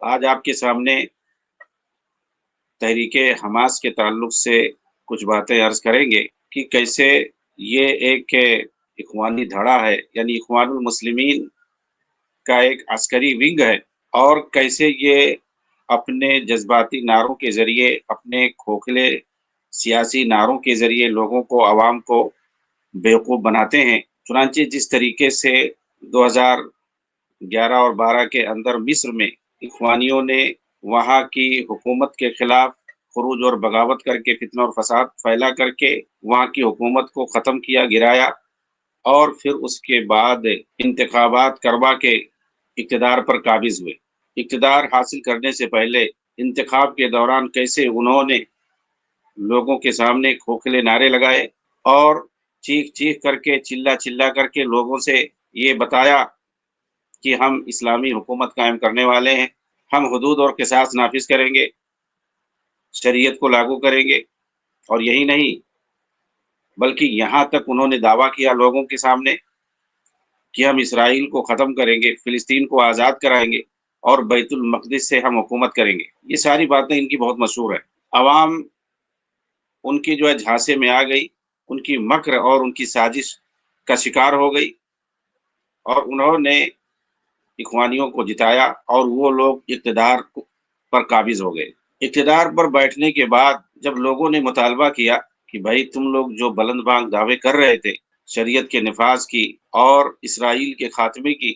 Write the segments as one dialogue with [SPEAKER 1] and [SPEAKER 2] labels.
[SPEAKER 1] آج آپ کے سامنے تحریک حماس کے تعلق سے کچھ باتیں عرض کریں گے کہ کیسے یہ ایک اخوانی دھڑا ہے، یعنی اخوان المسلمین کا ایک عسکری ونگ ہے، اور کیسے یہ اپنے جذباتی نعروں کے ذریعے، اپنے کھوکھلے سیاسی نعروں کے ذریعے لوگوں کو، عوام کو بیوقوف بناتے ہیں۔ چنانچہ جس طریقے سے 2011 اور 12 کے اندر مصر میں اخوانیوں نے وہاں کی حکومت کے خلاف خروج اور بغاوت کر کے، فتنہ اور فساد پھیلا کر کے وہاں کی حکومت کو ختم کیا، گرایا، اور پھر اس کے بعد انتخابات کروا کے اقتدار پر قابض ہوئے۔ اقتدار حاصل کرنے سے پہلے انتخاب کے دوران کیسے انہوں نے لوگوں کے سامنے کھوکھلے نعرے لگائے اور چیخ چیخ کر کے، چلا چلا کر کے لوگوں سے یہ بتایا کہ ہم اسلامی حکومت قائم کرنے والے ہیں، ہم حدود اور قصاص نافذ کریں گے، شریعت کو لاگو کریں گے، اور یہی نہیں بلکہ یہاں تک انہوں نے دعویٰ کیا لوگوں کے سامنے کہ ہم اسرائیل کو ختم کریں گے، فلسطین کو آزاد کرائیں گے، اور بیت المقدس سے ہم حکومت کریں گے۔ یہ ساری باتیں ان کی بہت مشہور ہیں۔ عوام ان کی جو ہے جھانسے میں آ گئی، ان کی مکر اور ان کی سازش کا شکار ہو گئی، اور انہوں نے اخوانیوں کو جتایا اور وہ لوگ اقتدار پر قابض ہو گئے۔ اقتدار پر بیٹھنے کے بعد جب لوگوں نے مطالبہ کیا کہ بھائی تم لوگ جو بلند بانگ دعوے کر رہے تھے شریعت کے نفاذ کی اور اسرائیل کے خاتمے کی،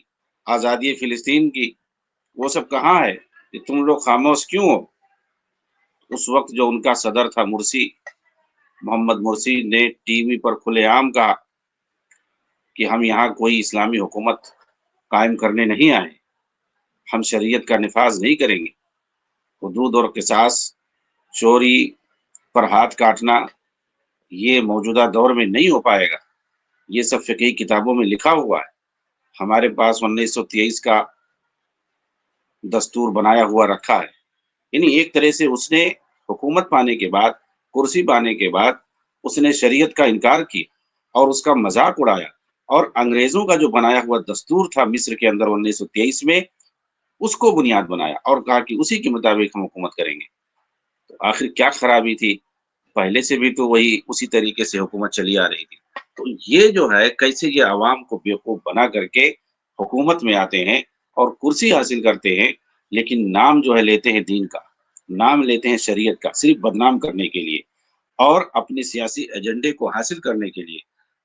[SPEAKER 1] آزادی فلسطین کی، وہ سب کہاں ہے؟ کہ تم لوگ خاموش کیوں ہو؟ اس وقت جو ان کا صدر تھا مرسی، محمد مرسی، نے ٹی وی پر کھلے عام کہا کہ ہم یہاں کوئی اسلامی حکومت قائم کرنے نہیں آئے، ہم شریعت کا نفاذ نہیں کریں گے، حدود اور قصاص، چوری پر ہاتھ کاٹنا، یہ موجودہ دور میں نہیں ہو پائے گا، یہ سب فقہی کتابوں میں لکھا ہوا ہے، ہمارے پاس 1923 کا دستور بنایا ہوا رکھا ہے۔ یعنی ایک طرح سے اس نے حکومت پانے کے بعد، کرسی پانے کے بعد، اس نے شریعت کا انکار کیا اور اس کا مذاق اڑایا، اور انگریزوں کا جو بنایا ہوا دستور تھا مصر کے اندر 1923 میں، اس کو بنیاد بنایا اور کہا کہ اسی کے مطابق ہم حکومت کریں گے۔ تو آخر کیا خرابی تھی؟ پہلے سے بھی تو وہی اسی طریقے سے حکومت چلی آ رہی تھی۔ تو یہ جو ہے کیسے یہ عوام کو بیوقوف بنا کر کے حکومت میں آتے ہیں اور کرسی حاصل کرتے ہیں، لیکن نام جو ہے لیتے ہیں دین کا، نام لیتے ہیں شریعت کا، صرف بدنام کرنے کے لیے اور اپنے سیاسی ایجنڈے کو حاصل کرنے کے لیے۔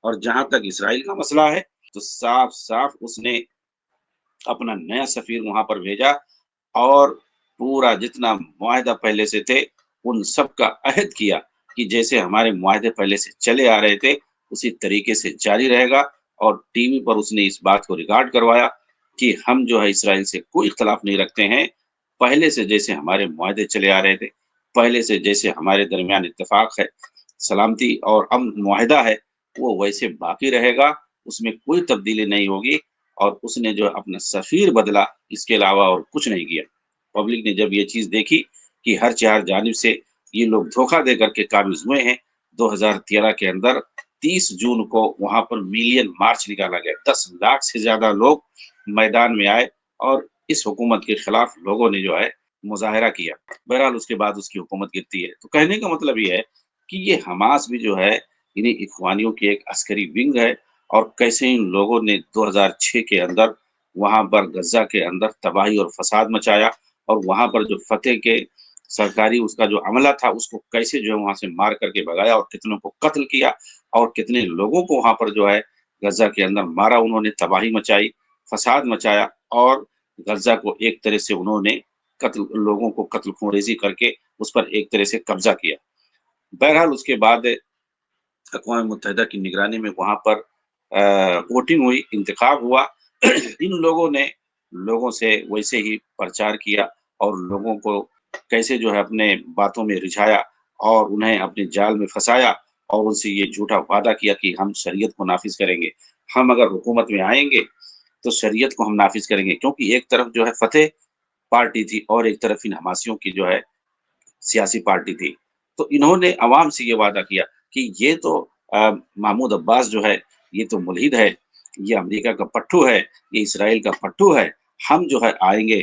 [SPEAKER 1] اور جہاں تک اسرائیل کا مسئلہ ہے تو صاف صاف اس نے اپنا نیا سفیر وہاں پر بھیجا اور پورا جتنا معاہدہ پہلے سے تھے ان سب کا عہد کیا کہ جیسے ہمارے معاہدے پہلے سے چلے آ رہے تھے اسی طریقے سے جاری رہے گا، اور ٹی وی پر اس نے اس بات کو ریکارڈ کروایا کہ ہم جو ہے اسرائیل سے کوئی اختلاف نہیں رکھتے ہیں، پہلے سے جیسے ہمارے معاہدے چلے آ رہے تھے، پہلے سے جیسے ہمارے درمیان اتفاق ہے، سلامتی اور امن معاہدہ ہے، وہ ویسے باقی رہے گا، اس میں کوئی تبدیلی نہیں ہوگی۔ اور اس نے جو اپنا سفیر بدلا، اس کے علاوہ اور کچھ نہیں کیا۔ پبلک نے جب یہ چیز دیکھی کہ ہر چار جانب سے یہ لوگ دھوکہ دے کر کے قابض ہوئے ہیں، 2013 کے اندر 30 جون کو وہاں پر میلین مارچ نکالا گیا، 10 لاکھ سے زیادہ لوگ میدان میں آئے اور اس حکومت کے خلاف لوگوں نے جو ہے مظاہرہ کیا۔ بہرحال اس کے بعد اس کی حکومت گرتی ہے۔ تو کہنے کا مطلب یہ ہے کہ یہ حماس بھی جو ہے انہیں اخوانیوں کی ایک عسکری ونگ ہے، اور کیسے ان لوگوں نے 2006 کے اندر وہاں پر غزہ کے اندر تباہی اور فساد مچایا، اور وہاں پر جو فتح کے سرکاری اس کا جو عملہ تھا اس کو کیسے جو ہے وہاں سے مار کر کے بھگایا، اور کتنوں کو قتل کیا، اور کتنے لوگوں کو وہاں پر جو ہے غزہ کے اندر مارا، انہوں نے تباہی مچائی، فساد مچایا، اور غزہ کو ایک طرح سے انہوں نے لوگوں کو قتل خونریزی کر کے اس پر ایک طرح سے قبضہ کیا۔ بہرحال اس کے بعد اقوام متحدہ کی نگرانی میں وہاں پر ووٹنگ ہوئی، انتخاب ہوا، ان لوگوں نے لوگوں سے ویسے ہی پرچار کیا اور لوگوں کو کیسے جو ہے اپنے باتوں میں رجھایا اور انہیں اپنے جال میں پھنسایا، اور ان سے یہ جھوٹا وعدہ کیا کہ ہم شریعت کو نافذ کریں گے، ہم اگر حکومت میں آئیں گے تو شریعت کو ہم نافذ کریں گے، کیونکہ ایک طرف جو ہے فتح پارٹی تھی اور ایک طرف ان حماسیوں کی جو ہے سیاسی پارٹی تھی۔ تو انہوں نے عوام سے یہ وعدہ کیا کہ یہ تو محمود عباس جو ہے یہ تو ملحد ہے، یہ امریکہ کا پٹھو ہے، یہ اسرائیل کا پٹھو ہے، ہم جو ہے آئیں گے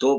[SPEAKER 1] 2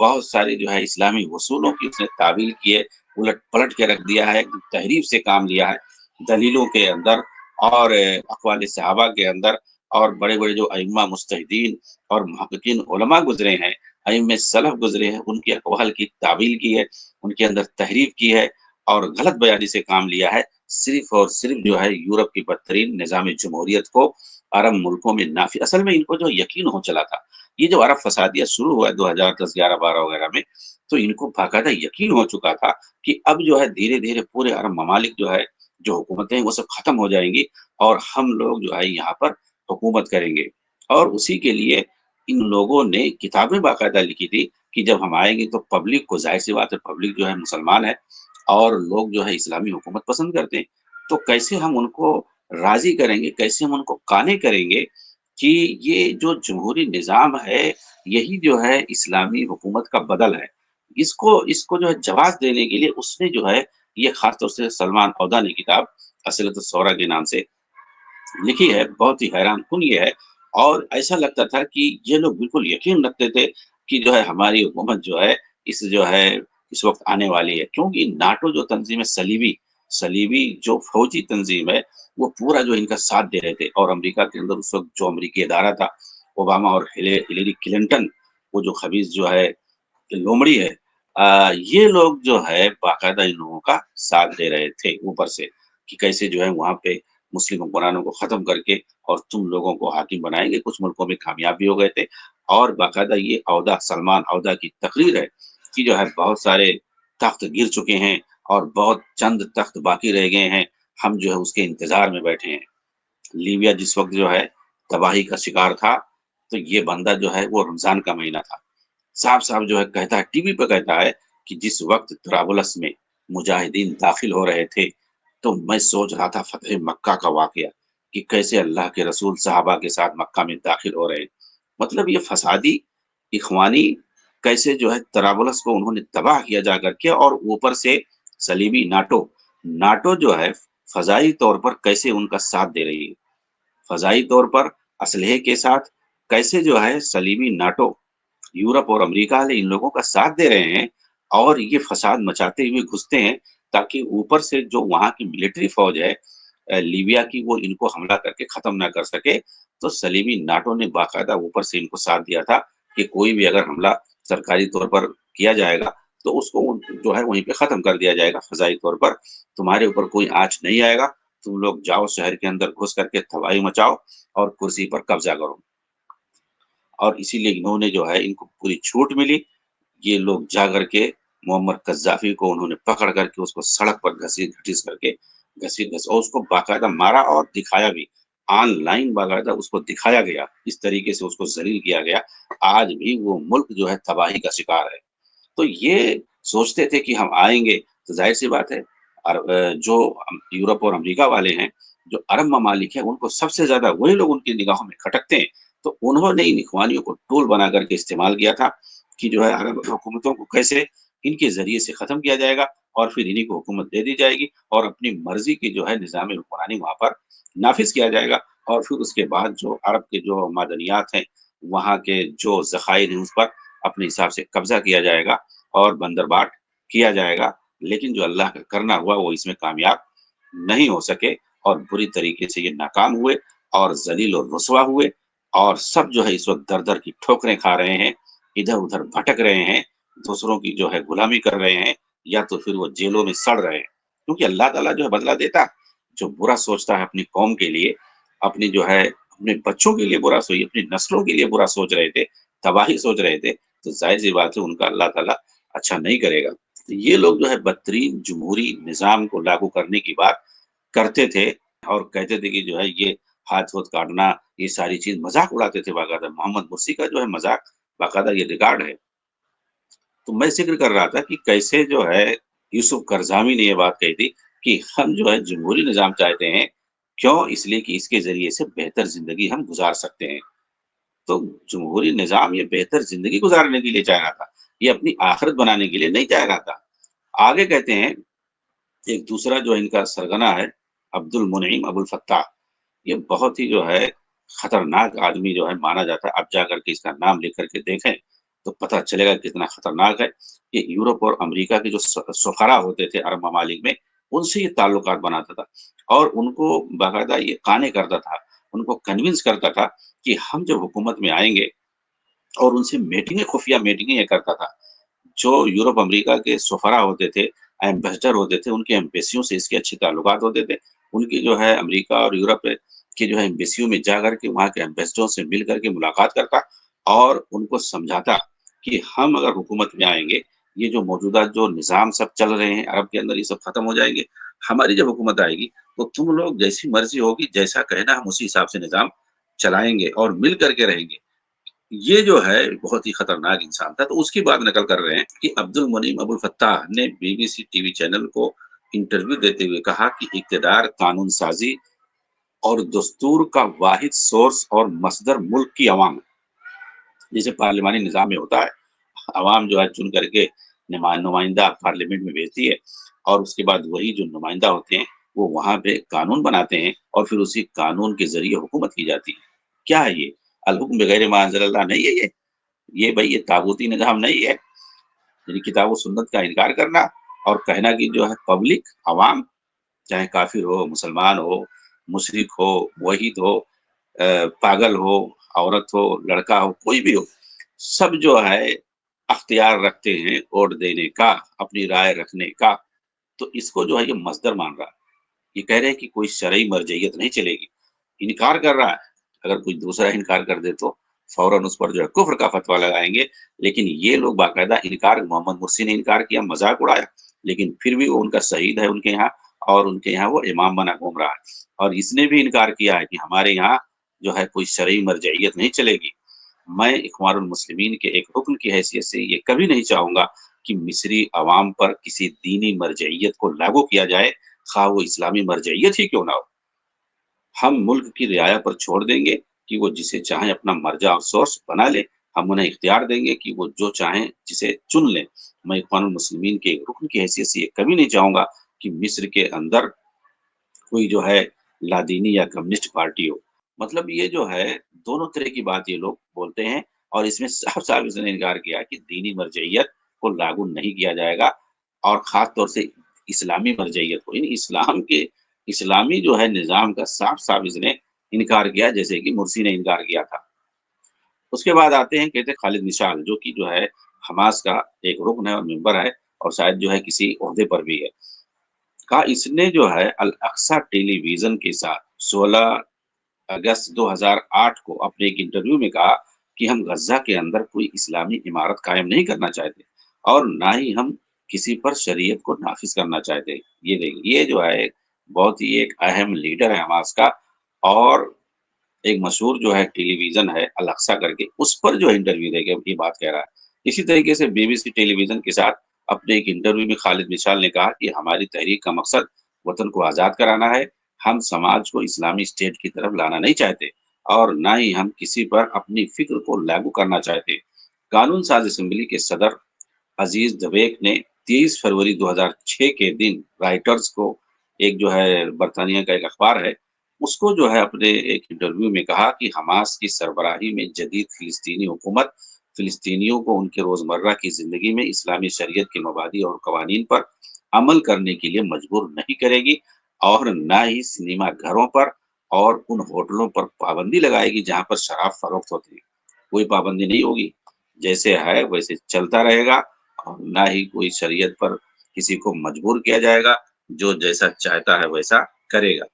[SPEAKER 1] بہت ساری جو ہے اسلامی اصولوں کی اس نے تعویل کی ہے، الٹ پلٹ کے رکھ دیا ہے، ایک دم تحریف سے کام لیا ہے، دلیلوں کے اندر اور اقوال صحابہ کے اندر، اور بڑے بڑے جو ائمہ مجتہدین اور محققین علماء گزرے ہیں، ائمہ سلف گزرے ہیں، ان کے اقوال کی تعویل کی ہے، ان کے اندر تحریف کی ہے اور غلط بیانی سے کام لیا ہے، صرف اور صرف جو ہے یورپ کی بدترین نظام جمہوریت کو عرب ملکوں میں نافذ، اصل میں ان کو جو یقین ہو چلا تھا، یہ جو عرب فسادیہ شروع ہوا ہے 2010 11 12 وغیرہ میں، تو ان کو باقاعدہ یقین ہو چکا تھا کہ اب جو ہے دھیرے دھیرے پورے عرب ممالک جو ہے جو حکومتیں ہیں وہ سب ختم ہو جائیں گی اور ہم لوگ جو ہے یہاں پر حکومت کریں گے، اور اسی کے لیے ان لوگوں نے کتابیں باقاعدہ لکھی تھی کہ جب ہم آئیں گے تو پبلک کو، ظاہر سی بات ہے پبلک جو ہے مسلمان ہے اور لوگ جو ہے اسلامی حکومت پسند کرتے ہیں، تو کیسے ہم ان کو راضی کریں گے، کیسے ہم ان کو قانع کریں گے کہ یہ جو جمہوری نظام ہے یہی جو ہے اسلامی حکومت کا بدل ہے۔ اس کو جو ہے جواز دینے کے لیے اس نے جو ہے یہ خاص طور سے سلمان عودہ نے کتاب اصلت الثورہ کے نام سے لکھی ہے، بہت ہی حیران کن یہ ہے، اور ایسا لگتا تھا کہ یہ لوگ بالکل یقین رکھتے تھے کہ جو ہے ہماری حکومت جو ہے اس وقت آنے والی ہے، کیونکہ ناٹو جو تنظیم ہے، صلیبی جو فوجی تنظیم ہے، وہ پورا جو ان کا ساتھ دے رہے تھے، اور امریکہ کے اندر اس وقت جو امریکی ادارہ تھا، اوباما اور ہلیری کلنٹن، وہ جو خبیث جو ہے لومڑی ہے، یہ لوگ جو ہے باقاعدہ ان لوگوں کا ساتھ دے رہے تھے اوپر سے کہ کیسے جو ہے وہاں پہ مسلم حکمرانوں کو ختم کر کے اور تم لوگوں کو حاکم بنائیں گے، کچھ ملکوں میں کامیاب بھی ہو گئے تھے، اور باقاعدہ یہ سلمان عودہ کی تقریر ہے کہ جو ہے بہت سارے تخت گر چکے ہیں اور بہت چند تخت باقی رہ گئے ہیں، ہم جو ہے اس کے انتظار میں بیٹھے ہیں۔ لیبیا جس وقت جو ہے تباہی کا شکار تھا، تو یہ بندہ جو ہے وہ رمضان کا مہینہ تھا، صاف صاف جو ہے کہتا ہے، ٹی وی پہ کہتا ہے کہ جس وقت طرابلس میں مجاہدین داخل ہو رہے تھے تو میں سوچ رہا تھا فتح مکہ کا واقعہ کہ کیسے اللہ کے رسول صحابہ کے ساتھ مکہ میں داخل ہو رہے ہیں، مطلب یہ فسادی اخوانی کیسے جو ہے طرابلس کو انہوں نے تباہ کیا جا کر کے، اور اوپر سے صلیبی ناٹو جو ہے فضائی طور پر کیسے ان کا ساتھ دے رہی ہے، فضائی طور پر اسلحے کے ساتھ کیسے جو ہے صلیبی ناٹو، یورپ اور امریکہ والے ان لوگوں کا ساتھ دے رہے ہیں اور یہ فساد مچاتے ہوئے گھستے ہیں تاکہ اوپر سے جو وہاں کی ملٹری فوج ہے لیبیا کی، وہ ان کو حملہ کر کے ختم نہ کر سکے، تو صلیبی ناٹو نے باقاعدہ اوپر سے ان کو ساتھ دیا تھا کہ کوئی بھی اگر حملہ سرکاری طور پر کیا جائے گا تو اس کو جو ہے وہیں پہ ختم کر دیا جائے گا فضائی طور پر، تمہارے اوپر کوئی آنچ نہیں آئے گا، تم لوگ جاؤ شہر کے اندر گھس کر کے تباہی مچاؤ اور کرسی پر قبضہ کرو، اور اسی لیے انہوں نے جو ہے ان کو پوری چھوٹ ملی، یہ لوگ جا کر کے معمر قذافی کو انہوں نے پکڑ کر کے اس کو سڑک پر گھسیٹ کر کے اور اس کو باقاعدہ مارا اور دکھایا بھی، آن لائن باقاعدہ اس کو دکھایا گیا، اس طریقے سے اس کو ذلیل کیا گیا، آج بھی وہ ملک جو ہے تباہی کا شکار ہے۔ تو یہ سوچتے تھے کہ ہم آئیں گے تو ظاہر سی بات ہے، جو یورپ اور امریکہ والے ہیں، جو عرب ممالک ہیں، ان کو سب سے زیادہ وہی لوگ ان کی نگاہوں میں کھٹکتے ہیں، تو انہوں نے ان اخوانیوں کو ٹول بنا کر کے استعمال کیا تھا کہ جو ہے عرب حکومتوں کو کیسے ان کے ذریعے سے ختم کیا جائے گا اور پھر انہیں کو حکومت دے دی جائے گی اور اپنی مرضی کی جو ہے نظام حکمرانی وہاں پر نافذ کیا جائے گا، اور پھر اس کے بعد جو عرب کے جو معدنیات ہیں، وہاں کے جو ذخائر ہیں، اس پر اپنے حساب سے قبضہ کیا جائے گا اور بندرباٹ کیا جائے گا، لیکن جو اللہ کا کرنا ہوا وہ اس میں کامیاب نہیں ہو سکے اور بری طریقے سے یہ ناکام ہوئے اور ذلیل اور رسوا ہوئے، اور سب جو ہے اس وقت در در کی ٹھوکریں کھا رہے ہیں، ادھر ادھر بھٹک رہے ہیں، دوسروں کی جو ہے غلامی کر رہے ہیں، یا تو پھر وہ جیلوں میں سڑ رہے ہیں، کیونکہ اللہ تعالیٰ جو ہے بدلہ دیتا، جو برا سوچتا ہے اپنی قوم کے لیے، اپنی جو ہے اپنے بچوں کے لیے برا سوچ، اپنی نسلوں کے لیے برا سوچ رہے تھے، تباہی سوچ رہے تھے، تو ظاہر سی بات ہے ان کا اللہ تعالیٰ اچھا نہیں کرے گا۔ یہ لوگ جو ہے بدترین جمہوری نظام کو لاگو کرنے کی بات کرتے تھے اور کہتے تھے کہ جو ہے یہ ہاتھ ووت کاٹنا، یہ ساری چیز مذاق اڑاتے تھے باقاعدہ، محمد مرسی کا جو ہے مذاق باقاعدہ یہ ریکارڈ ہے۔ تو میں ذکر کر رہا تھا کہ کیسے جو ہے یوسف کرظامی نے یہ بات کہی تھی کہ ہم جو ہے جمہوری نظام چاہتے ہیں، کیوں؟ اس لیے کہ اس کے ذریعے سے بہتر زندگی ہم گزار سکتے ہیں، تو جمہوری نظام یہ بہتر زندگی گزارنے کے لیے چاہ رہا تھا، یہ اپنی آخرت بنانے کے لیے نہیں چاہ رہا تھا۔ آگے کہتے ہیں ایک دوسرا جو ان کا سرگنا ہے عبد المنعم ابو الفتاح، یہ بہت ہی جو ہے خطرناک آدمی جو ہے مانا جاتا ہے، اب جا کر کے اس کا نام لکھ کر کے دیکھیں، تو پتہ چلے گا کتنا خطرناک ہے کہ یورپ اور امریکہ کے جو سفراء ہوتے تھے عرب ممالک میں، ان سے یہ تعلقات بناتا تھا اور ان کو باقاعدہ یہ قانع کرتا تھا، ان کو کنونس کرتا تھا کہ ہم جب حکومت میں آئیں گے، اور ان سے میٹنگیں خفیہ میٹنگیں یہ کرتا تھا۔ جو یورپ امریکہ کے سفراء ہوتے تھے، ایمبیسڈر ہوتے تھے، ان کے ایمبیسیوں سے اس کے اچھے تعلقات ہوتے تھے۔ ان کی جو ہے امریکہ اور یورپ کی جو ہے ایمبیسیوں میں جا کر کے وہاں کے ایمبیسڈروں سے مل کر کے ملاقات کرتا اور ان کو سمجھاتا کہ ہم اگر حکومت میں آئیں گے، یہ جو موجودہ جو نظام سب چل رہے ہیں عرب کے اندر، یہ سب ختم ہو جائیں گے۔ ہماری جب حکومت آئے گی تو تم لوگ جیسی مرضی ہوگی، جیسا کہنا ہم اسی حساب سے نظام چلائیں گے اور مل کر کے رہیں گے۔ یہ جو ہے بہت ہی خطرناک انسان تھا، تو اس کی بات نقل کر رہے ہیں کہ عبد المنعم ابو الفتاح نے B B C T V channel کو انٹرویو دیتے ہوئے کہا کہ اقتدار، قانون سازی اور دستور کا واحد سورس اور مصدر ملک کی عوام ہے۔ جیسے پارلیمانی نظام میں ہوتا ہے، عوام جو ہے چن کر کے نمائندہ پارلیمنٹ میں بھیجتی ہے اور اس کے بعد وہی جو نمائندہ ہوتے ہیں وہ وہاں پہ قانون بناتے ہیں اور پھر اسی قانون کے ذریعے حکومت کی جاتی ہے۔ کیا ہے یہ؟ الحکم بغیر ما انزل اللہ نہیں ہے یہ بھائی یہ تاغوتی نظام نہیں ہے۔ یعنی کتاب و سنت کا انکار کرنا اور کہنا کہ جو ہے پبلک، عوام، چاہے کافر ہو، مسلمان ہو، مشرک ہو، موحد ہو، پاگل ہو، عورت ہو، لڑکا ہو، کوئی بھی ہو، سب جو ہے اختیار رکھتے ہیں ووٹ دینے کا، اپنی رائے رکھنے کا۔ تو اس کو جو ہے یہ مصدر مان رہا ہے، یہ کہہ رہے ہیں کہ کوئی شرعی مرجعیت نہیں چلے گی، انکار کر رہا ہے۔ اگر کوئی دوسرا انکار کر دے تو فوراً اس پر جو ہے کفر کا فتویٰ لگائیں گے، لیکن یہ لوگ باقاعدہ انکار، محمد مرسی نے انکار کیا، مذاق اڑایا، لیکن پھر بھی وہ ان کا شہید ہے ان کے یہاں، اور ان کے یہاں وہ امام بنا گھوم رہا ہے۔ اور اس نے بھی انکار کیا ہے کہ ہمارے یہاں جو ہے کوئی شرعی مرجعیت نہیں چلے گی۔ میں اخوان المسلمین کے ایک رکن کی حیثیت سے یہ کبھی نہیں چاہوں گا کہ مصری عوام پر کسی دینی مرجعیت کو لاگو کیا جائے، خواہ وہ اسلامی مرجعیت ہی کیوں نہ ہو۔ ہم ملک کی رعایا پر چھوڑ دیں گے کہ وہ جسے چاہیں اپنا مرجع اور سورس بنا لیں، ہم انہیں اختیار دیں گے کہ وہ جو چاہیں جسے چن لیں۔ میں اخوان المسلمین کے ایک رکن کی حیثیت سے یہ کبھی نہیں چاہوں گا کہ مصر کے اندر کوئی جو ہے لادینی یا کمیونسٹ پارٹی ہو۔ مطلب یہ جو ہے دونوں طرح کی بات یہ لوگ بولتے ہیں، اور اس میں صاف صاف اس نے انکار کیا کہ دینی مرجعیت کو لاگو نہیں کیا جائے گا، اور خاص طور سے اسلامی مرجعیت کو، یعنی اسلام کے اسلامی جو ہے نظام کا صاف صاف اس نے انکار کیا، جیسے کہ مرسی نے انکار کیا تھا۔ اس کے بعد آتے ہیں، کہتے ہیں خالد مشال، جو کہ جو ہے حماس کا ایک رکن ہے اور ممبر ہے، اور شاید جو ہے کسی عہدے پر بھی ہے۔ کہا اس نے جو ہے الاقصی ٹیلی ویژن کے ساتھ 16 اگست 2008 کو اپنے ایک انٹرویو میں کہا کہ ہم غزہ کے اندر کوئی اسلامی عمارت قائم نہیں کرنا چاہتے، اور نہ ہی ہم کسی پر شریعت کو نافذ کرنا چاہتے۔ یہ دیکھیں، یہ جو ہے بہت ہی ایک اہم لیڈر ہے حماس کا، اور ایک مشہور جو ہے ٹیلی ویژن ہے الاقصی کر کے، اس پر جو انٹرویو دے کے یہ بات کہہ رہا ہے۔ اسی طریقے سے B B C television کے ساتھ اپنے ایک انٹرویو میں خالد مشال نے کہا کہ ہماری تحریک کا مقصد وطن کو آزاد کرانا ہے، ہم سماج کو اسلامی اسٹیٹ کی طرف لانا نہیں چاہتے، اور نہ ہی ہم کسی پر اپنی فکر کو لاگو کرنا چاہتے۔ قانون ساز اسمبلی کے صدر عزیز دویک نے 23 فروری 2006 کے دن رائٹرز کو، ایک جو ہے برطانیہ کا ایک اخبار ہے، اس کو جو ہے اپنے ایک انٹرویو میں کہا کہ حماس کی سربراہی میں جدید فلسطینی حکومت فلسطینیوں کو ان کے روزمرہ کی زندگی میں اسلامی شریعت کے مبادی اور قوانین پر عمل کرنے کے لیے مجبور نہیں کرے گی، اور نہ ہی سنیما گھروں پر اور ان ہوٹلوں پر پابندی لگائے گی جہاں پر شراب فروخت ہوتی ہے۔ کوئی پابندی نہیں ہوگی، جیسے ہے ویسے چلتا رہے گا، اور نہ ہی کوئی شریعت پر کسی کو مجبور کیا جائے گا، جو جیسا چاہتا ہے ویسا کرے گا۔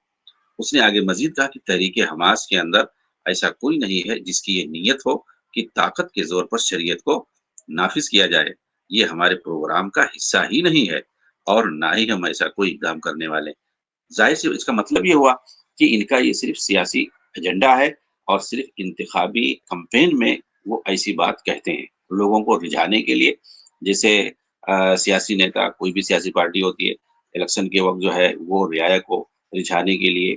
[SPEAKER 1] اس نے آگے مزید کہا کہ تحریک حماس کے اندر ایسا کوئی نہیں ہے جس کی یہ نیت ہو کہ طاقت کے زور پر شریعت کو نافذ کیا جائے، یہ ہمارے پروگرام کا حصہ ہی نہیں ہے، اور نہ ہی ہم ایسا کوئی اقدام کرنے والے۔ ظاہر سے اس کا مطلب یہ ہوا کہ ان کا یہ صرف سیاسی ایجنڈا ہے، اور صرف انتخابی کمپین میں وہ ایسی بات کہتے ہیں لوگوں کو رجھانے کے لیے۔ جیسے سیاسی نیتا، کوئی بھی سیاسی پارٹی ہوتی ہے، الیکشن کے وقت جو ہے وہ رعایا کو رجھانے کے لیے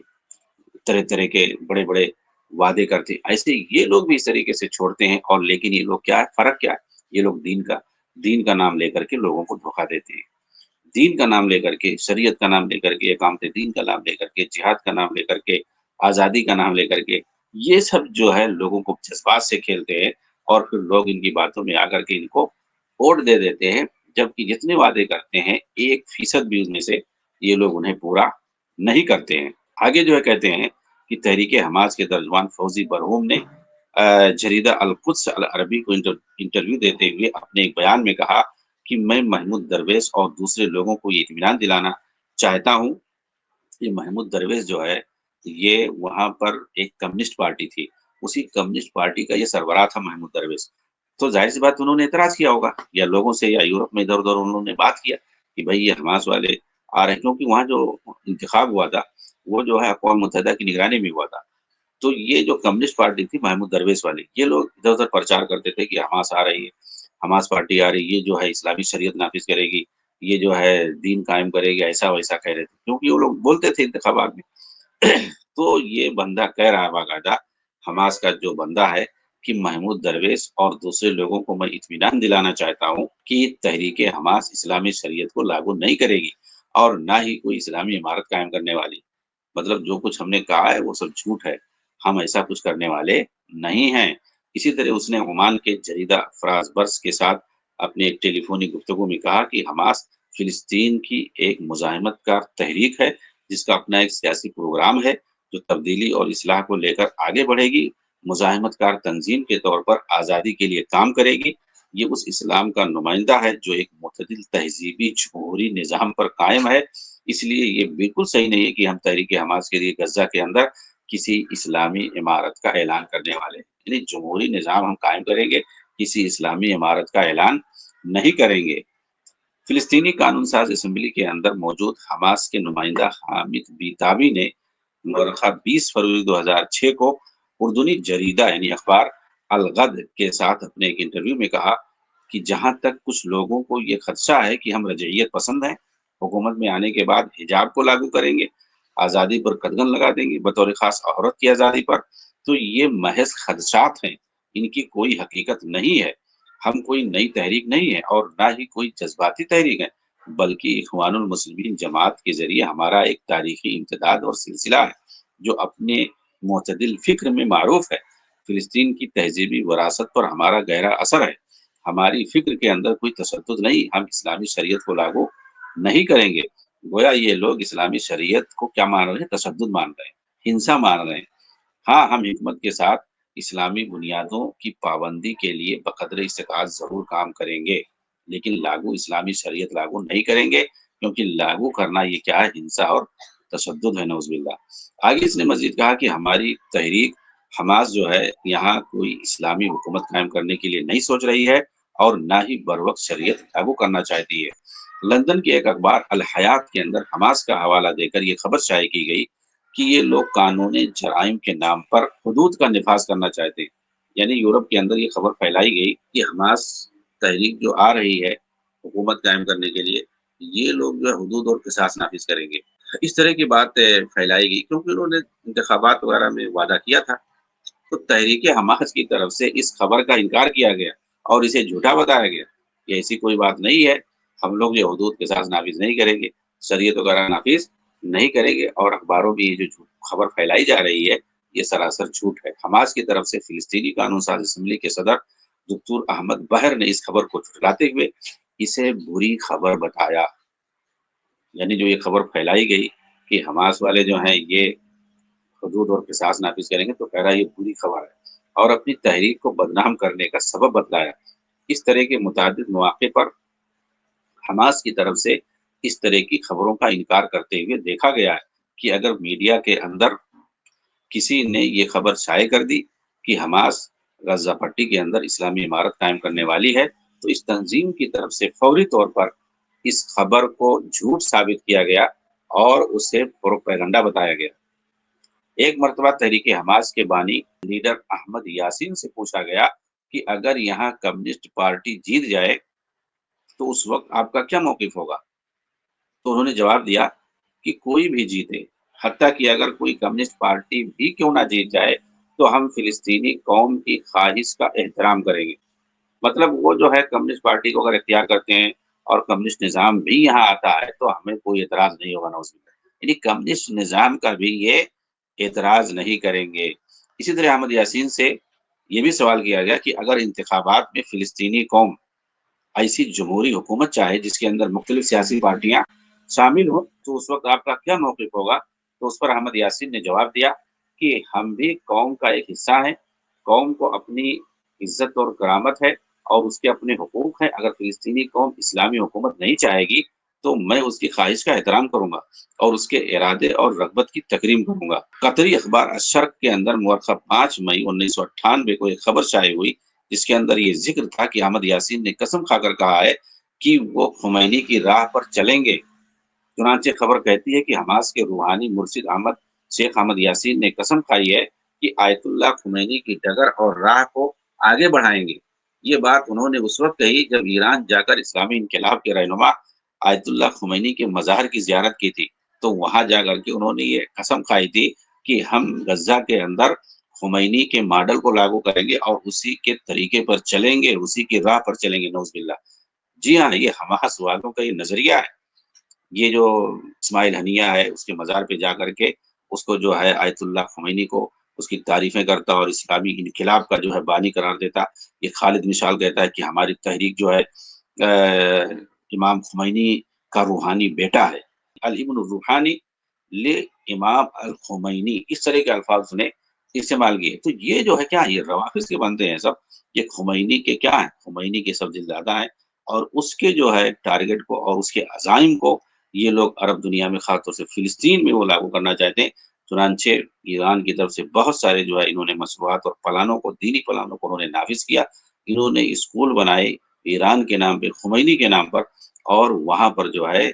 [SPEAKER 1] طرح طرح کے بڑے بڑے وعدے کرتے ہیں، ایسے یہ لوگ بھی اس طریقے سے چھوڑتے ہیں۔ اور لیکن یہ لوگ کیا ہے، فرق کیا ہے، یہ لوگ دین کا نام لے کر کے لوگوں کو دھوکہ دیتے ہیں، دین کا نام لے کر کے، شریعت کا نام لے کر کے، اقامت دین کا نام لے کر کے، جہاد کا نام لے کر کے، آزادی کا نام لے کر کے، یہ سب جو ہے لوگوں کو جذبات سے کھیلتے ہیں، اور پھر لوگ ان کی باتوں میں آ کر کے ان کو ووٹ دے دیتے ہیں، جبکہ جتنے وعدے کرتے ہیں 1% بھی ان میں سے یہ لوگ انہیں پورا نہیں کرتے ہیں۔ آگے جو ہے کہتے ہیں کہ تحریک حماس کے ترجمان فوزی برہوم نے جریدہ القدس العربی کو انٹرویو دیتے ہوئے اپنے ایک بیان میں کہا کہ میں محمود درویش اور دوسرے لوگوں کو یہ اطمینان دلانا چاہتا ہوں کہ محمود درویش جو ہے یہ وہاں پر ایک کمیونسٹ پارٹی تھی، اسی کمیونسٹ پارٹی کا یہ سربراہ تھا محمود درویش۔ تو ظاہر سی بات انہوں نے اعتراض کیا ہوگا یا لوگوں سے یا یورپ میں ادھر ادھر انہوں نے بات کیا کہ بھائی یہ حماس والے آ رہے ہیں، کیونکہ وہاں جو انتخاب ہوا تھا وہ جو ہے اقوام متحدہ کی نگرانی میں ہوا تھا۔ تو یہ جو کمیونسٹ پارٹی تھی محمود درویش والی، یہ لوگ ادھر ادھر پرچار کرتے تھے کہ حماس آ رہی ہے، حماس پارٹی آ رہی ہے، یہ جو ہے اسلامی شریعت نافذ کرے گی، یہ جو ہے دین قائم کرے گی، ایسا ویسا کہہ رہے تھے، کیونکہ وہ لوگ بولتے تھے انتخابات میں۔ تو یہ بندہ کہہ رہا ہے باقاعدہ، حماس کا جو بندہ ہے، کہ محمود درویش اور دوسرے لوگوں کو میں اطمینان دلانا چاہتا ہوں کہ تحریک حماس اسلامی شریعت کو لاگو نہیں کرے گی اور نہ ہی کوئی اسلامی عمارت قائم کرنے والی۔ مطلب جو کچھ ہم نے کہا ہے وہ سب جھوٹ ہے، ہم ایسا کچھ کرنے والے نہیں ہیں۔ اسی طرح اس نے عمان کے جریدہ فراز برس کے ساتھ اپنے ایک ٹیلی فونی گفتگو میں کہا کہ حماس فلسطین کی ایک مزاحمت کار تحریک ہے جس کا اپنا ایک سیاسی پروگرام ہے جو تبدیلی اور اصلاح کو لے کر آگے بڑھے گی۔ مزاحمت کار تنظیم کے طور پر آزادی کے لیے کام کرے گی۔ یہ اس اسلام کا نمائندہ ہے جو ایک معتدل تہذیبی جمہوری نظام پر قائم ہے۔ اس لیے یہ بالکل صحیح نہیں ہے کہ ہم تحریک حماس کے لیے غزہ کے اندر کسی اسلامی عمارت کا اعلان کرنے والے ہیں۔ یعنی جمہوری نظام ہم قائم کریں گے، کسی اسلامی عمارت کا اعلان نہیں کریں گے۔ فلسطینی قانون ساز اسمبلی کے اندر موجود حماس کے نمائندہ حامد بیتابی نے مورخہ 20 فروری 2006 کو اردنی جریدہ یعنی اخبار الغد کے ساتھ اپنے ایک انٹرویو میں کہا کہ جہاں تک کچھ لوگوں کو یہ خدشہ ہے کہ ہم رجعیت پسند ہیں، حکومت میں آنے کے بعد حجاب کو لاگو کریں گے، آزادی پر قدغن لگا دیں گے بطور خاص عورت کی آزادی پر، تو یہ محض خدشات ہیں، ان کی کوئی حقیقت نہیں ہے۔ ہم کوئی نئی تحریک نہیں ہے اور نہ ہی کوئی جذباتی تحریک ہے، بلکہ اخوان المسلمین جماعت کے ذریعے ہمارا ایک تاریخی امتداد اور سلسلہ ہے جو اپنے معتدل فکر میں معروف ہے۔ فلسطین کی تہذیبی وراثت پر ہمارا گہرا اثر ہے۔ ہماری فکر کے اندر کوئی تشدد نہیں، ہم اسلامی شریعت کو لاگو نہیں کریں گے۔ گویا یہ لوگ اسلامی شریعت کو کیا مان رہے ہیں؟ تشدد مان رہے ہیں، ہنسا مان رہے ہیں۔ ہاں، ہم حکمت کے ساتھ اسلامی بنیادوں کی پابندی کے لیے بقدر استطاعت ضرور کام کریں گے، لیکن لاگو اسلامی شریعت لاگو نہیں کریں گے، کیونکہ لاگو کرنا یہ کیا ہے؟ ہنسا اور تشدد ہے، نعوذ باللہ۔ آگے اس نے مزید کہا کہ ہماری تحریک حماس جو ہے یہاں کوئی اسلامی حکومت قائم کرنے کے لیے نہیں سوچ رہی ہے اور نہ ہی بروقت شریعت لاگو کرنا چاہتی ہے۔ لندن کے ایک اخبار الحیات کے اندر حماس کا حوالہ دے کر یہ خبر شائع کی گئی کہ یہ لوگ قانونی جرائم کے نام پر حدود کا نفاذ کرنا چاہتے ہیں۔ یعنی یورپ کے اندر یہ خبر پھیلائی گئی کہ حماس تحریک جو آ رہی ہے حکومت قائم کرنے کے لیے، یہ لوگ جو ہے حدود اور قصاص نافذ کریں گے۔ اس طرح کی بات پھیلائی گئی کیونکہ انہوں نے انتخابات وغیرہ میں وعدہ کیا تھا۔ تو تحریک حماس کی طرف سے اس خبر کا انکار کیا گیا اور اسے جھوٹا بتایا گیا کہ ایسی کوئی بات نہیں ہے، ہم لوگ یہ حدود کے ساتھ نافذ نہیں کریں گے، شریعت وغیرہ نافذ نہیں کریں گے، اور اخباروں میں یہ جو خبر پھیلائی جا رہی ہے یہ سراسر جھوٹ ہے۔ حماس کی طرف سے فلسطینی قانون ساز اسمبلی کے صدر دکتور احمد بحر نے اس خبر کو جھٹلاتے ہوئے اسے بری خبر بتایا۔ یعنی جو یہ خبر پھیلائی گئی کہ حماس والے جو ہیں یہ حدود اور قصاص نافذ کریں گے، تو کہہ رہا یہ بری خبر ہے اور اپنی تحریک کو بدنام کرنے کا سبب بتلایا۔ اس طرح کے متعدد مواقع پر حماس کی طرف سے اس طرح کی خبروں کا انکار کرتے ہوئے دیکھا گیا ہے کہ اگر میڈیا کے اندر کسی نے یہ خبر شائع کر دی کہ حماس غزہ پٹی کے اندر اسلامی عمارت قائم کرنے والی ہے، تو اس تنظیم کی طرف سے فوری طور پر اس خبر کو جھوٹ ثابت کیا گیا اور اسے پروپیگنڈا بتایا گیا۔ ایک مرتبہ تحریک حماس کے بانی لیڈر احمد یاسین سے پوچھا گیا کہ اگر یہاں کمیونسٹ پارٹی جیت جائے تو اس وقت آپ کا کیا موقف ہوگا؟ تو انہوں نے جواب دیا کہ کوئی بھی جیتے، حتیٰ کہ اگر کوئی کمیونسٹ پارٹی بھی کیوں نہ جیت جائے تو ہم فلسطینی قوم کی خواہش کا احترام کریں گے۔ مطلب وہ جو ہے کمیونسٹ پارٹی کو اگر اختیار کرتے ہیں اور کمیونسٹ نظام بھی یہاں آتا ہے تو ہمیں کوئی اعتراض نہیں ہوگا، نعوذ باللہ۔ یعنی کمیونسٹ نظام کا بھی یہ اعتراض نہیں کریں گے۔ اسی طرح احمد یاسین سے یہ بھی سوال کیا گیا کہ اگر انتخابات میں فلسطینی قوم ایسی جمہوری حکومت چاہے جس کے اندر مختلف سیاسی پارٹیاں شامل ہوں تو اس وقت آپ کا کیا موقف ہوگا؟ تو اس پر احمد یاسین نے جواب دیا کہ ہم بھی قوم کا ایک حصہ ہیں، قوم کو اپنی عزت اور کرامت ہے اور اس کے اپنے حقوق ہیں، اگر فلسطینی قوم اسلامی حکومت نہیں چاہے گی تو میں اس کی خواہش کا احترام کروں گا اور اس کے ارادے اور رغبت کی تکریم کروں گا۔ قطری اخبار الشرق کے اندر مورخہ 5 مئی 1998 کو ایک خبر شائع ہوئی جس کے اندر یہ ذکر تھا کہ احمد یاسین نے قسم کھا کر کہا ہے کہ وہ خمینی کی راہ پر چلیں گے۔ چنانچہ خبر کہتی ہے کہ حماس کے روحانی مرشد شیخ احمد یاسین نے قسم کھائی ہے کہ آیت اللہ خمینی کی ڈگر اور راہ کو آگے بڑھائیں گے۔ یہ بات انہوں نے اس وقت کہی جب ایران جا کر اسلامی انقلاب کے رہنما آیت اللہ خمینی کے مزار کی زیارت کی تھی، تو وہاں جا کر کے انہوں نے یہ قسم کھائی تھی کہ ہم غزہ کے اندر خمینی کے ماڈل کو لاگو کریں گے اور اسی کے طریقے پر چلیں گے، اسی کی راہ پر چلیں گے، نعوذ باللہ۔ جی ہاں، یہ حماس والوں کا یہ نظریہ ہے۔ یہ جو اسماعیل ہنیہ ہے اس کے مزار پہ جا کر کے اس کو جو ہے آیت اللہ خمینی کو اس کی تعریفیں کرتا اور اسلامی انقلاب کا جو ہے بانی قرار دیتا۔ یہ خالد مشال کہتا ہے کہ ہماری تحریک جو ہے امام خمینی کا روحانی بیٹا ہے، الابن الروحانی لے امام الخمینی، اس طرح کے الفاظ اس نے استعمال کیے۔ تو یہ جو ہے کیا، یہ روافظ کے بنتے ہیں سب، یہ خمینی کے کیا ہیں، خمینی کے سب زیادہ ہیں اور اس کے جو ہے ٹارگٹ کو اور اس کے عزائم کو یہ لوگ عرب دنیا میں خاص طور سے فلسطین میں وہ لاگو کرنا چاہتے ہیں۔ چنانچہ ایران کی طرف سے بہت سارے جو ہے انہوں نے مشروعات اور پلانوں کو، دینی پلانوں کو انہوں نے نافذ کیا۔ انہوں نے اسکول بنائے ایران کے نام پہ، خمینی کے نام پر، اور وہاں پر جو ہے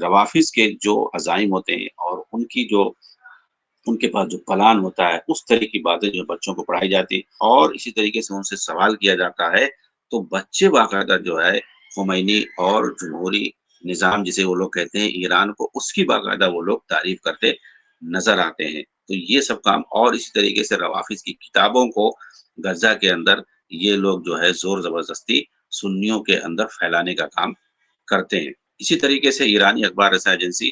[SPEAKER 1] روافظ کے جو عزائم ہوتے ہیں اور ان کے پاس جو پلان ہوتا ہے اس طرح کی باتیں جو بچوں کو پڑھائی جاتی اور اسی طریقے سے ان سے سوال کیا جاتا ہے، تو بچے باقاعدہ جو ہے خمینی اور جمہوری نظام جسے وہ لوگ کہتے ہیں ایران کو، اس کی باقاعدہ وہ لوگ تعریف کرتے نظر آتے ہیں۔ تو یہ سب کام، اور اسی طریقے سے روافظ کی کتابوں کو غزہ کے اندر یہ لوگ جو ہے زور زبردستی سنیوں کے اندر پھیلانے کا کام کرتے ہیں۔ اسی طریقے سے ایرانی اخبار رساں ایجنسی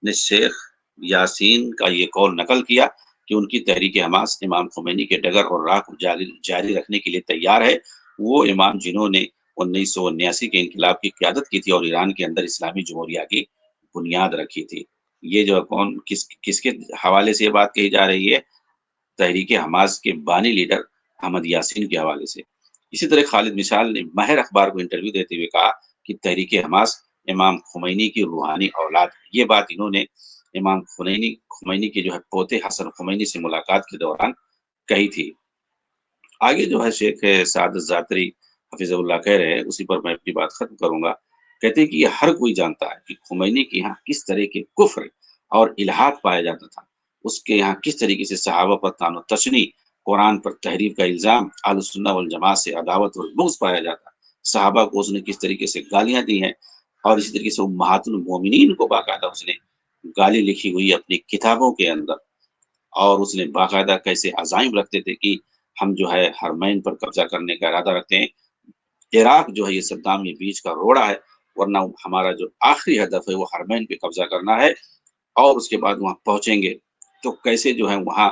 [SPEAKER 1] نے شیخ یاسین کا یہ قول نقل کیا کہ ان کی تحریک حماس امام خمینی کے ڈگر اور راہ کو جاری رکھنے کے لیے تیار ہے۔ وہ امام جنہوں نے 1979 کے انقلاب کی قیادت کی تھی اور ایران کے اندر اسلامی جمہوریہ کی بنیاد رکھی تھی۔ یہ جو کس کے حوالے سے یہ بات کہی جا رہی ہے؟ تحریک حماس کے بانی لیڈر احمد یاسین کے حوالے سے۔ اسی طرح خالد مشال نے مہر اخبار کو انٹرویو دیتے ہوئے کہا کہ تحریک حماس امام خمینی کی روحانی اولاد ہے۔ یہ بات انہوں نے امام خمینی کے جو ہے پوتے حسن خمینی سے ملاقات کے دوران کہی تھی۔ آگے جو ہے شیخ سعادت ذاتری حفظ اللہ کہہ رہے ہیں، اسی پر میں اپنی بات ختم کروں گا۔ کہتے ہیں کہ یہ ہر کوئی جانتا ہے کہ خمینی کے یہاں کس طرح کے کفر اور الحاد پایا جاتا تھا، اس کے یہاں کس طریقے سے صحابہ پر طعن و تشنیع، قرآن پر تحریف کا الزام، اہل سنہ والجماعت سے عداوت اور بغض پایا جاتا، صحابہ کو اس نے کس طریقے سے گالیاں دی ہیں، اور اسی طریقے سے امہات المومنین کو باقاعدہ اس نے گالی لکھی ہوئی اپنی کتابوں کے اندر، اور اس نے باقاعدہ کیسے عزائم رکھتے تھے کہ ہم جو ہے حرمین پر قبضہ کرنے کا ارادہ رکھتے ہیں۔ عراق جو ہے یہ صدام یہ بیچ کا روڑا ہے، ورنہ ہمارا جو آخری ہدف ہے وہ حرمین پہ قبضہ کرنا ہے، اور اس کے بعد وہاں پہنچیں گے تو کیسے جو ہے وہاں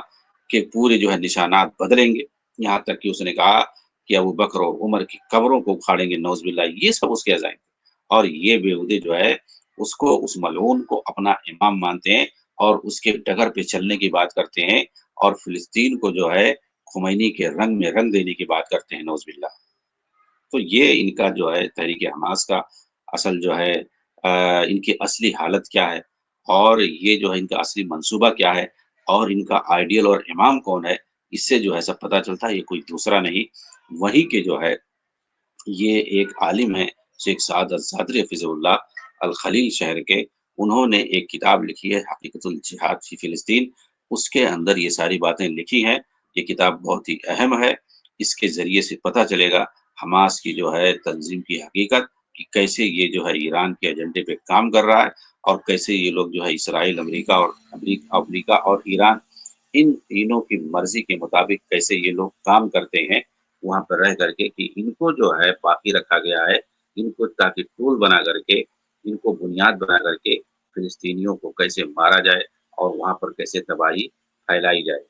[SPEAKER 1] کے پورے جو ہے نشانات بدلیں گے، یہاں تک کہ اس نے کہا کہ ابو بکر اور عمر کی قبروں کو اکھاڑیں گے، نعوذ باللہ۔ یہ سب اس کے عزائم، اور یہ بیہودے جو ہے اس ملعون کو اپنا امام مانتے ہیں اور اس کے ڈگر پہ چلنے کی بات کرتے ہیں، اور فلسطین کو جو ہے خمینی کے رنگ میں رنگ دینے کی بات کرتے ہیں، نعوذ باللہ۔ تو یہ ان کا جو ہے تحریک حماس کا اصل جو ہے ان کی اصلی حالت کیا ہے، اور یہ جو ہے ان کا اصلی منصوبہ کیا ہے، اور ان کا آئیڈیل اور امام کون ہے، اس سے جو ہے سب پتہ چلتا ہے۔ یہ کوئی دوسرا نہیں، وہی کے جو ہے یہ ایک عالم ہے شیخ سعادت ذاتری حفظ اللہ، الخلیل شہر کے۔ انہوں نے ایک کتاب لکھی ہے حقیقت الجہاد فی فلسطین، اس کے اندر یہ ساری باتیں لکھی ہیں۔ یہ کتاب بہت ہی اہم ہے، اس کے ذریعے سے پتہ چلے گا حماس کی جو ہے تنظیم کی حقیقت، کہ کیسے یہ جو ہے ایران کے ایجنڈے پہ کام کر رہا ہے، اور کیسے یہ لوگ جو ہے اسرائیل، امریکہ اور ایران، ان تینوں کی مرضی کے مطابق کیسے یہ لوگ کام کرتے ہیں وہاں پر رہ کر کے، کہ ان کو جو ہے باقی رکھا گیا ہے، ان کو تاکہ ٹول بنا کر کے، ان کو بنیاد بنا کر کے فلسطینیوں کو کیسے مارا جائے اور وہاں پر کیسے تباہی پھیلائی جائے۔